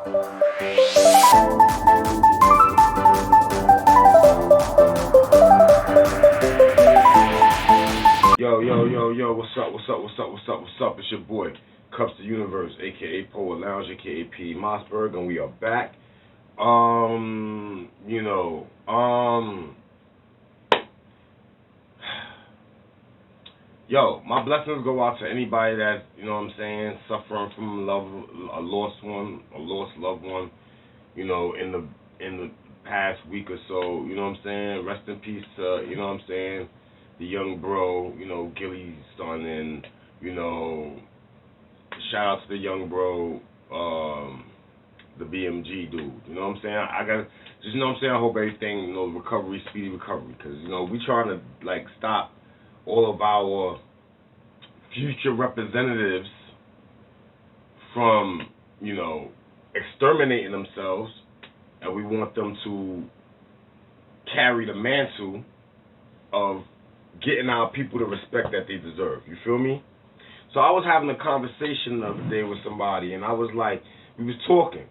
Yo, what's up? It's your boy, Kupz the Universe, aka Poet Lounge, aka P. Mossberg, and we are back. You know, yo, my blessings go out to anybody that, you know what I'm saying, suffering from a lost loved one, you know, in the past week or so, you know what I'm saying? Rest in peace to, you know what I'm saying, the young bro, you know, Gilly's son, and, you know, shout out to the young bro, the BMG dude, you know what I'm saying? I got, just, you know what I'm saying, I hope everything, you know, speedy recovery, because, you know, we trying to, like, stop all of our future representatives from, you know, exterminating themselves, and we want them to carry the mantle of getting our people the respect that they deserve. You feel me? So I was having a conversation the other day with somebody, and I was like, we was talking,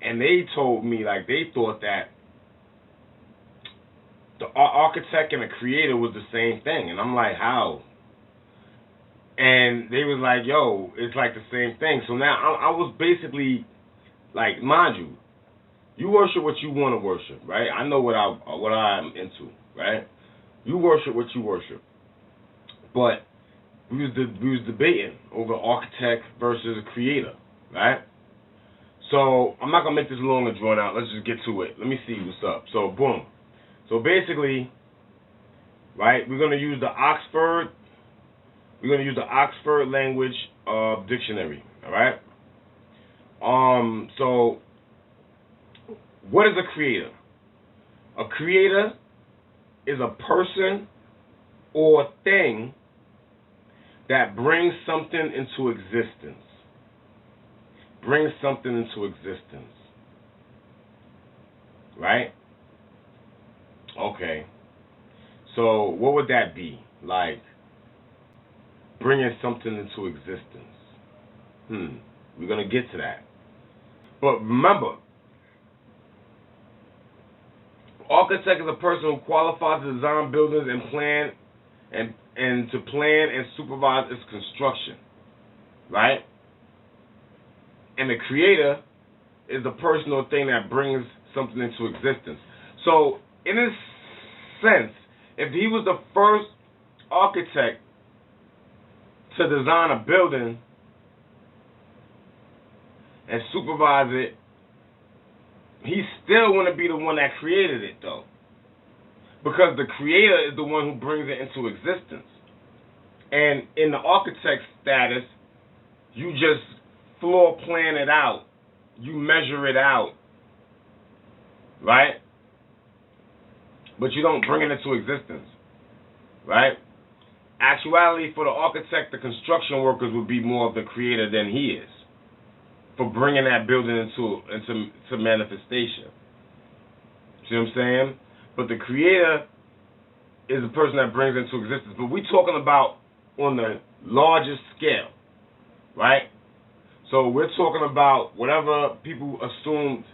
and they told me, like, they thought that the architect and the creator was the same thing, and I'm like, how? And they was like, yo, it's like the same thing. So now I was basically, like, mind you, you worship what you want to worship, right? I know what I'm into, right? You worship what you worship. But we was debating over architect versus creator, right? So I'm not gonna make this long and drawn out. Let's just get to it. Let me see what's up. So boom. So basically, right, we're gonna use the Oxford language dictionary, all right? So what is a creator? A creator is a person or thing that brings something into existence. Brings something into existence. Right? Okay. So what would that be? Like, bringing something into existence. We're going to get to that. But remember, architect is a person who qualifies to design buildings and plan and to plan and supervise its construction, right? And the creator is the person or thing that brings something into existence. So, in a sense, if he was the first architect to design a building and supervise it, he still want to be the one that created it, though. Because the creator is the one who brings it into existence. And in the architect status, you just floor plan it out. You measure it out. Right? But you don't bring it into existence. Right? Actuality, for the architect, the construction workers would be more of the creator than he is, for bringing that building into manifestation. See what I'm saying? But the creator is the person that brings it into existence. But we're talking about on the largest scale, right? So we're talking about whatever people assumed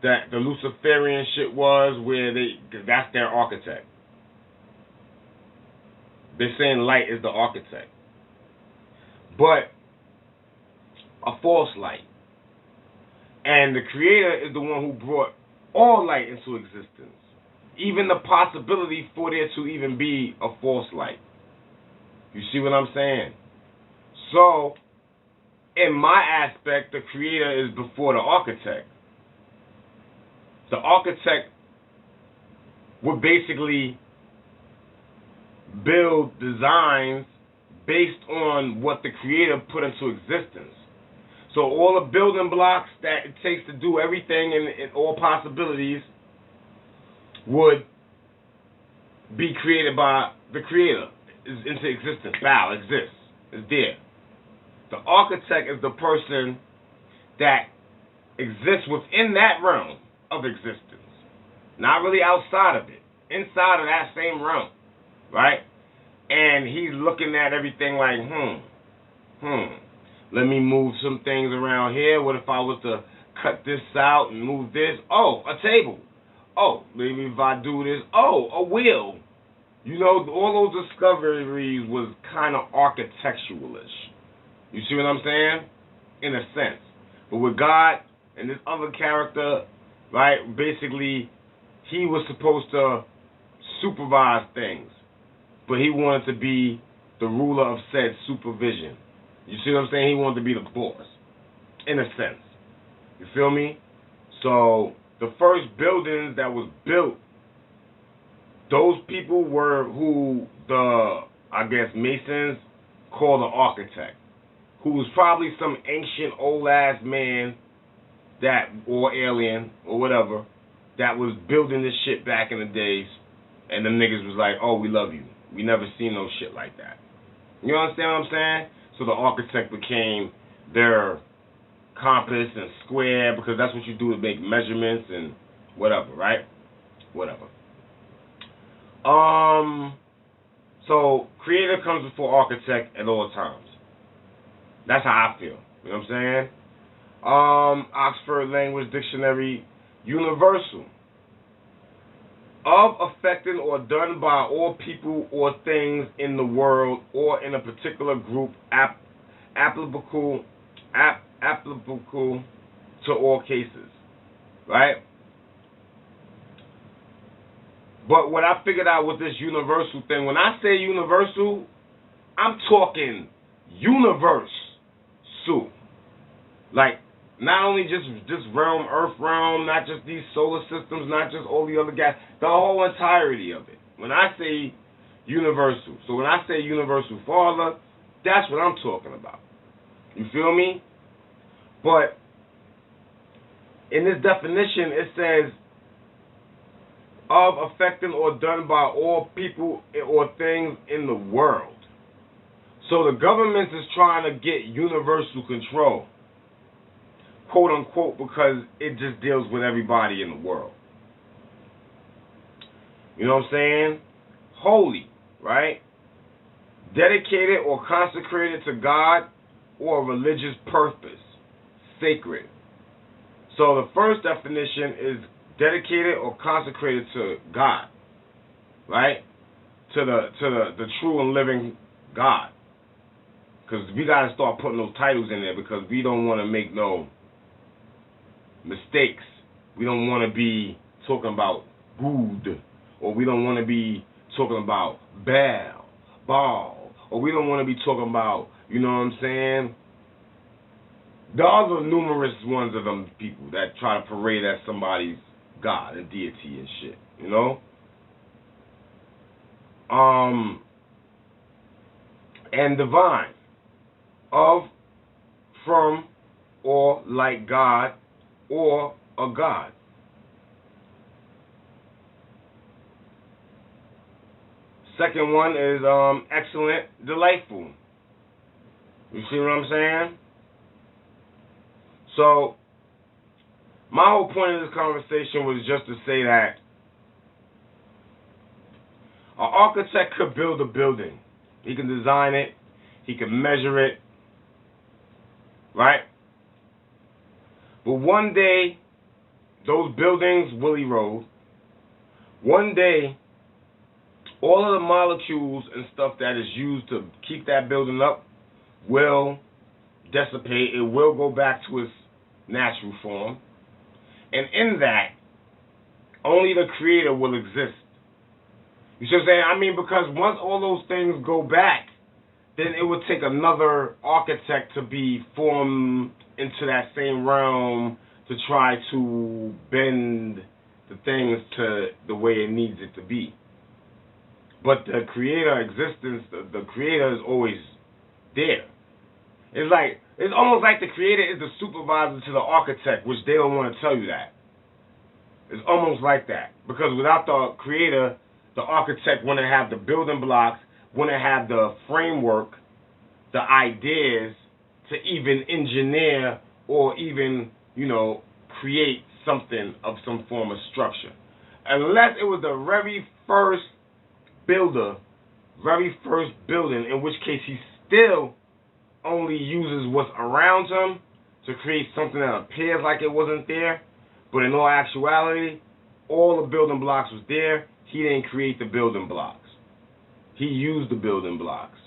that the Luciferian shit was, where that's their architect. They're saying light is the architect. But a false light. And the creator is the one who brought all light into existence. Even the possibility for there to even be a false light. You see what I'm saying? So, in my aspect, the creator is before the architect. The architect would basically build designs based on what the creator put into existence. So all the building blocks that it takes to do everything in all possibilities would be created by the creator. Is into existence. Bow, exists. Is there. The architect is the person that exists within that realm of existence. Not really outside of it. Inside of that same realm. Right? And he's looking at everything like, let me move some things around here. What if I was to cut this out and move this. Oh, a table. Oh, maybe if I do this. Oh, a wheel. You know, all those discoveries was kind of architecturalish. You see what I'm saying? In a sense. But with God and this other character, right, basically, he was supposed to supervise things. But he wanted to be the ruler of said supervision. You see what I'm saying? He wanted to be the boss. In a sense. You feel me? So, the first buildings that was built, those people were who the, I guess, Masons call the architect, who was probably some ancient old-ass man that, or alien, or whatever, that was building this shit back in the days, and the niggas was like, oh, we love you. We never seen no shit like that. You understand what I'm saying? So the architect became their compass and square, because that's what you do to make measurements and whatever, right? Whatever. So creator comes before architect at all times. That's how I feel. You know what I'm saying? Oxford Language Dictionary, universal. Of, affecting, or done by all people or things in the world or in a particular group, applicable to all cases. Right? But what I figured out with this universal thing, when I say universal, I'm talking universe. Like, not only just this realm, earth realm, not just these solar systems, not just all the other gas, the whole entirety of it. When I say universal, so when I say universal Father, that's what I'm talking about. You feel me? But in this definition, it says, of, affecting, or done by all people or things in the world. So the government is trying to get universal control, quote unquote, because it just deals with everybody in the world. You know what I'm saying? Holy, right? Dedicated or consecrated to God or a religious purpose. Sacred. So the first definition is dedicated or consecrated to God, right? To the true and living God. Because we got to start putting those titles in there, because we don't want to make no mistakes. We don't want to be talking about good, or we don't want to be talking about Baal, or we don't want to be talking about, you know what I'm saying? There are numerous ones of them people that try to parade as somebody's God and deity and shit, you know? And divine. Of, from, or like God, or a God. Second one is excellent, delightful. You see what I'm saying? So, my whole point of this conversation was just to say that an architect could build a building. He can design it. He can measure it. Right? But one day, those buildings will erode. One day, all of the molecules and stuff that is used to keep that building up will dissipate. It will go back to its natural form. And in that, only the Creator will exist. You see what I'm saying? I mean, because once all those things go back, then it would take another architect to be formed into that same realm to try to bend the things to the way it needs it to be. But the Creator existence, the Creator is always there. It's almost like the Creator is the supervisor to the architect, which they don't want to tell you that. It's almost like that. Because without the Creator, the architect wouldn't have the building blocks, wouldn't have the framework, the ideas to even engineer or even, create something of some form of structure. Unless it was the very first builder, very first building, in which case he still only uses what's around him, to create something that appears like it wasn't there, but in all actuality, all the building blocks was there. He didn't create the building blocks. He used the building blocks.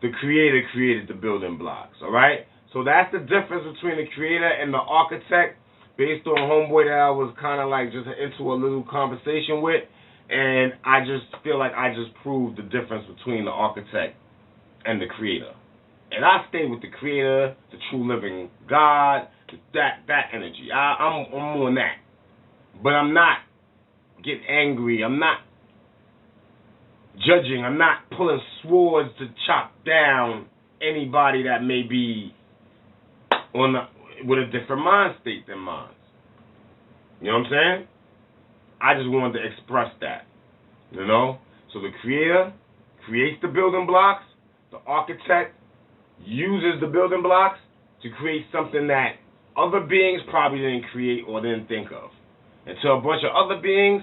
The creator created the building blocks, all right? So that's the difference between the creator and the architect, based on homeboy that I was kind of like just into a little conversation with, and I just feel like I just proved the difference between the architect and the creator. And I stay with the creator, the true living God, that energy. I'm on that. But I'm not getting angry. I'm not judging. I'm not pulling swords to chop down anybody that may be with a different mind state than mine. You know what I'm saying? I just wanted to express that. You know? So the creator creates the building blocks. The architect uses the building blocks to create something that other beings probably didn't create or didn't think of. And to a bunch of other beings,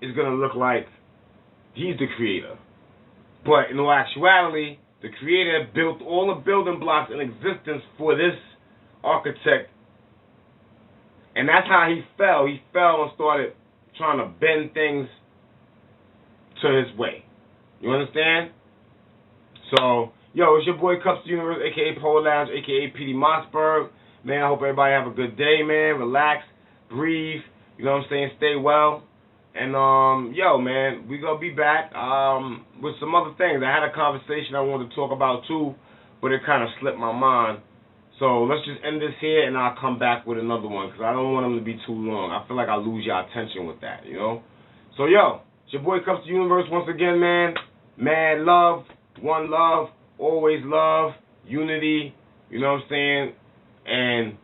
it's going to look like he's the creator. But in all actuality, the creator built all the building blocks in existence for this architect. And that's how he fell. He fell and started trying to bend things to his way. You understand? So, yo, it's your boy Kupz the Universe, a.k.a. Polar Lounge, a.k.a. PD Mossberg. Man, I hope everybody have a good day, man. Relax, breathe, you know what I'm saying? Stay well. And, yo, man, we going to be back with some other things. I had a conversation I wanted to talk about, too, but it kind of slipped my mind. So let's just end this here, and I'll come back with another one, because I don't want them to be too long. I feel like I'll lose your attention with that, you know? So, yo, it's your boy Kupz the Universe once again, man. Mad love, one love, always love, unity, you know what I'm saying? And